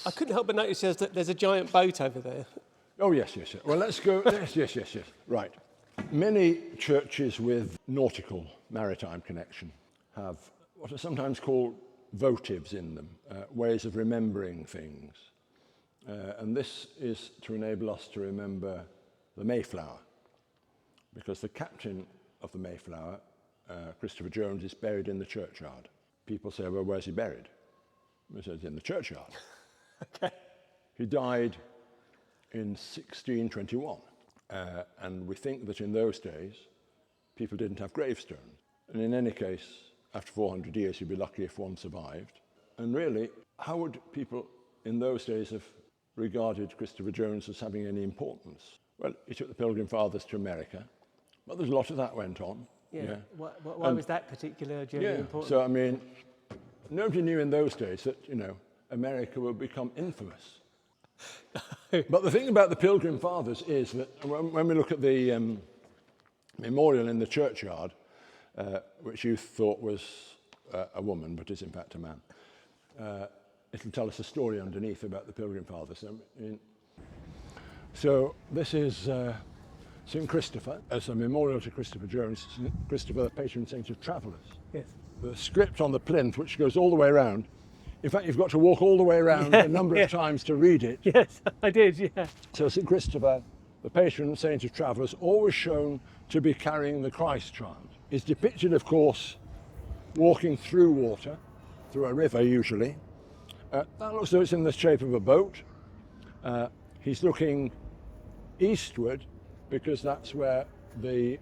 I couldn't help but notice there's a giant boat over there. Oh, yes. Well, let's go. Yes. Right. Many churches with nautical, maritime connection have what are sometimes called votives in them, ways of remembering things. And this is to enable us to remember the Mayflower, because the captain of the Mayflower, Christopher Jones, is buried in the churchyard. People say, well, where's he buried? He says, in the churchyard. Okay. He died in 1621, and we think that in those days, people didn't have gravestones. And in any case, after 400 years, you'd be lucky if one survived. And really, how would people in those days have regarded Christopher Jones as having any importance? Well, he took the Pilgrim Fathers to America, but there's a lot of that went on. Yeah. Why was that particular journey important? So, I mean, nobody knew in those days that, America would become infamous. But the thing about the Pilgrim Fathers is that when we look at the memorial in the churchyard, which you thought was a woman, but is in fact a man, it'll tell us a story underneath about the Pilgrim Fathers. So this is St. Christopher, as a memorial to Christopher Jones, Christopher, the patron saint of travellers. Yes. The script on the plinth, which goes all the way around. In fact, you've got to walk all the way around a number of times to read it. Yes, I did, yeah. So St. Christopher, the patron saint of travellers, always shown to be carrying the Christ child, is depicted, of course, walking through water, through a river usually. That looks as though it's in the shape of a boat. He's looking eastward because that's where the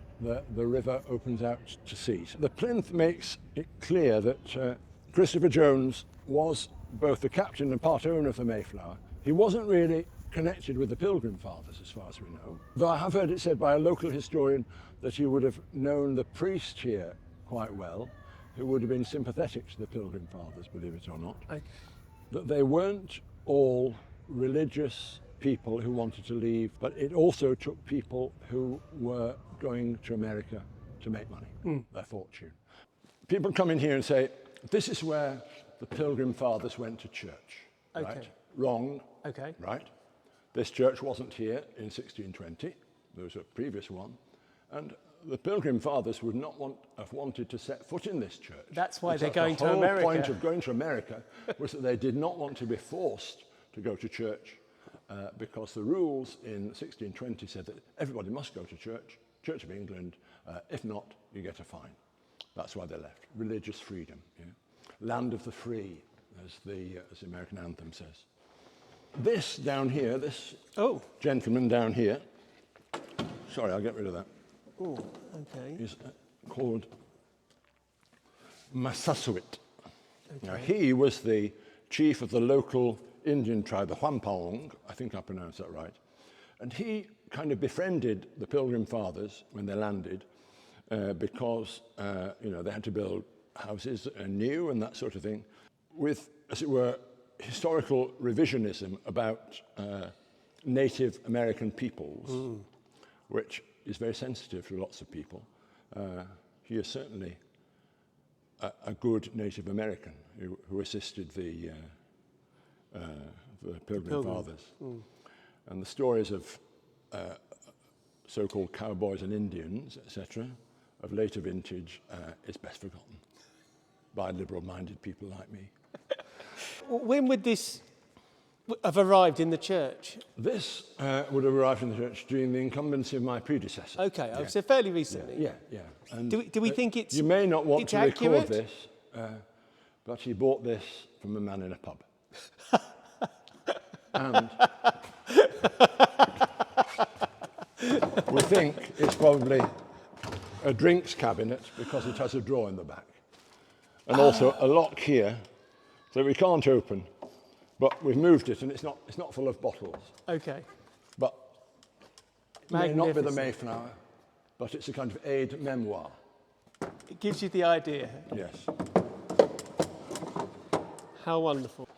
river opens out to sea. So the plinth makes it clear that Christopher Jones was both the captain and part owner of the Mayflower. He wasn't really connected with the Pilgrim Fathers, as far as we know, though I have heard it said by a local historian that he would have known the priest here quite well, who would have been sympathetic to the Pilgrim Fathers, believe it or not. Okay. That they weren't all religious people who wanted to leave, but it also took people who were going to America to make money, their fortune. People come in here and say, this is where the Pilgrim Fathers went to church. Okay. Right? Wrong. Okay. Right? This church wasn't here in 1620. There was a previous one. And the Pilgrim Fathers would not have wanted to set foot in this church. That's why they're going to America. The whole point of going to America was that they did not want to be forced to go to church because the rules in 1620 said that everybody must go to church, Church of England. If not, you get a fine. That's why they left. Religious freedom. Yeah? Land of the free, as the American anthem says. This down here, this gentleman down here, sorry, I'll get rid of that. Oh, okay. Is called Massasoit. Okay. Now, he was the chief of the local Indian tribe, the Wampanoag, I think I pronounced that right. And he kind of befriended the Pilgrim Fathers when they landed because, they had to build houses anew and that sort of thing, with, as it were, historical revisionism about Native American peoples, which is very sensitive to lots of people. He is certainly a good Native American who assisted the Pilgrim Fathers. And the stories of so-called cowboys and Indians, etc., of later vintage is best forgotten by liberal-minded people like me. When would this have arrived in the church? This would have arrived in the church during the incumbency of my predecessor. Okay, so fairly recently. Yeah. And do we think it's you may not want to accurate? record this, but he bought this from a man in a pub. And we think it's probably a drinks cabinet because it has a drawer in the back. And also a lock here that we can't open, but we've moved it and it's not full of bottles. Okay. But it may not be the Mayflower, but it's a kind of aid memoir. It gives you the idea. Yes. How wonderful.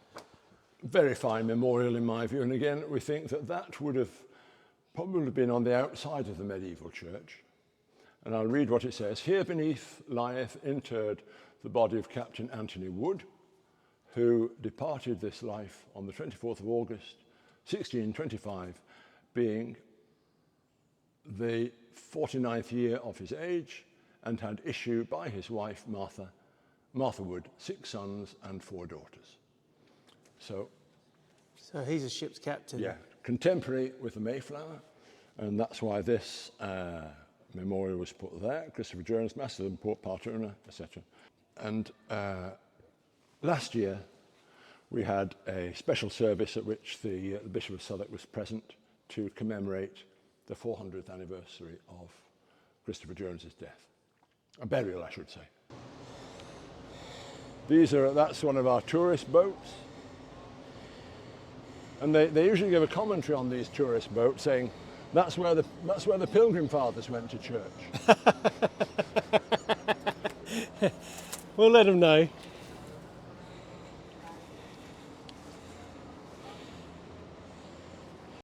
Very fine memorial in my view, and again we think that would have probably been on the outside of the medieval church. And I'll read what it says. Here beneath lieth interred the body of Captain Anthony Wood, who departed this life on the 24th of August, 1625, being the 49th year of his age, and had issue by his wife Martha Wood, 6 sons and 4 daughters. So he's a ship's captain. yeah, contemporary with the Mayflower, and that's why this memorial was put there. Christopher Jones, Master of Port Partuna, etc. And last year we had a special service at which the Bishop of Southwark was present to commemorate the 400th anniversary of Christopher Jones's death. A burial, I should say. That's one of our tourist boats. And they usually give a commentary on these tourist boats saying, that's where the Pilgrim Fathers went to church. We'll let them know.